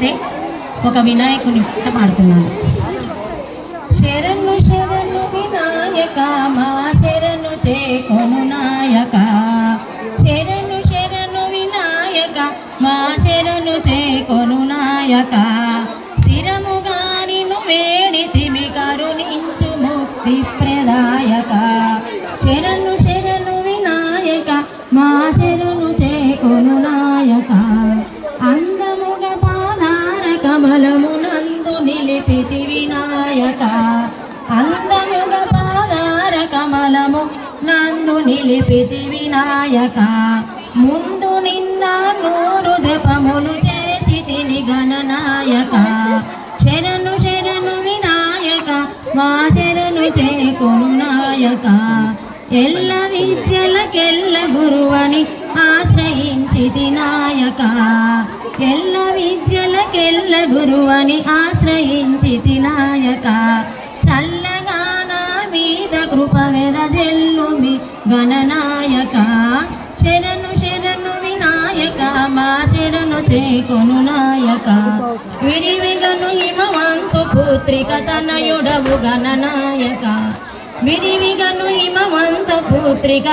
అయితే ఒక వినాయకుని పాట పాడుతున్నాను. శరణు శరణు వినాయక మా శరణు చేకొను నాయక, శరణు శరణు వినాయక మా శరణు చేకొను నాయక, స్థిరముగా నిన్ను వేడితిమి కరుణించు ముక్తి ప్రదాయక, శరణు శరణు వినాయక మా శరణు చేకొను నాయక, అందముగా పాదార కమలమునందు నిలిపితి వినాయక, అందముగా పాదార కమలము నందు నిలిపితి వినాయక, ముందు నిన్న నూరు జపములు చేసి తిని గణనాయక, శరణు శరణు వినాయక మా శరణు చేకొను నాయక, ఎల్ల విద్యలకెల్ల గురువని ఆశ్రయించితి నాయక, ఎల్ల విద్యలకెల్ల గురువని ఆశ్రయించితి నాయక, చల్లగా నా మీద కృప వెదజల్లుమి గణనాయక, శరణు శరణు వినాయక మా శరణు చేకొను నాయక, విరివిగను హిమవంతు పుత్రిక తనయుడవు గణనాయక, విరివిగను హిమవంత పుత్రిక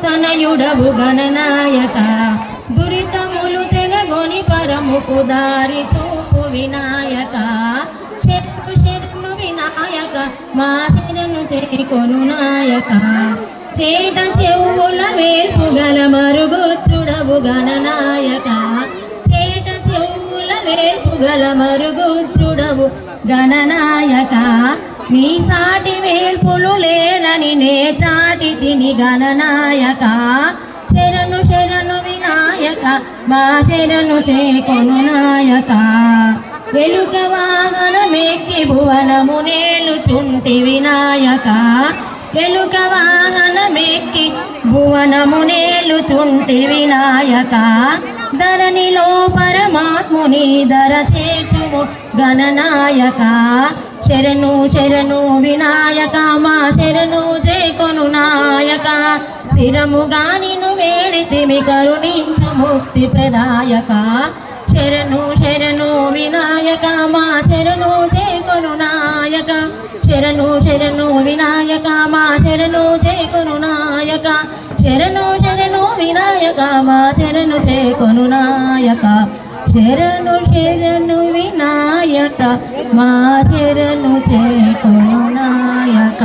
తనయుడవు గణనాయక, దురితములు తెగగొని పరముకు దారి చూపు వినాయక, శరణు శరణు వినాయక మా శరణు చేకొను నాయక, చేట చెవుల వేల్పు గల మరుగుచ్చుడవు గణనాయక, చేట చెవుల వేల్పు గల మరుగుచ్చుడవు గణనాయక, మీ సాటి వేల్పులు లేరని నే చాటి తిని గణనాయక, శరణు శరణు వినాయక మా శరణు చేకొను నాయక, వెలుక వాహనమెక్కి భువనము నేలుచుంటి వినాయక, వెలుక వాహనమెక్కి భువనము నేలుచుంటి వినాయక, ధరణిలో పరమాత్ముని ధర చేర్చుము గణనాయక, శరణు శరణు వినాయక మా శరణు చేకొను నాయక, స్థిరముగా నిన్ను వేడితిమి కరుణించు ముక్తి ప్రదాయక, శరణు శరణు వినాయక మా శరణు చేకొను నాయక, శరణు శరణు వినాయక మా శరణు చేకొను నాయక, శరణు శరణు వినాయక మా శరణు చేకొను నాయక, శరణు శరణు వినాయక మా శరణు చేకొను నాయక.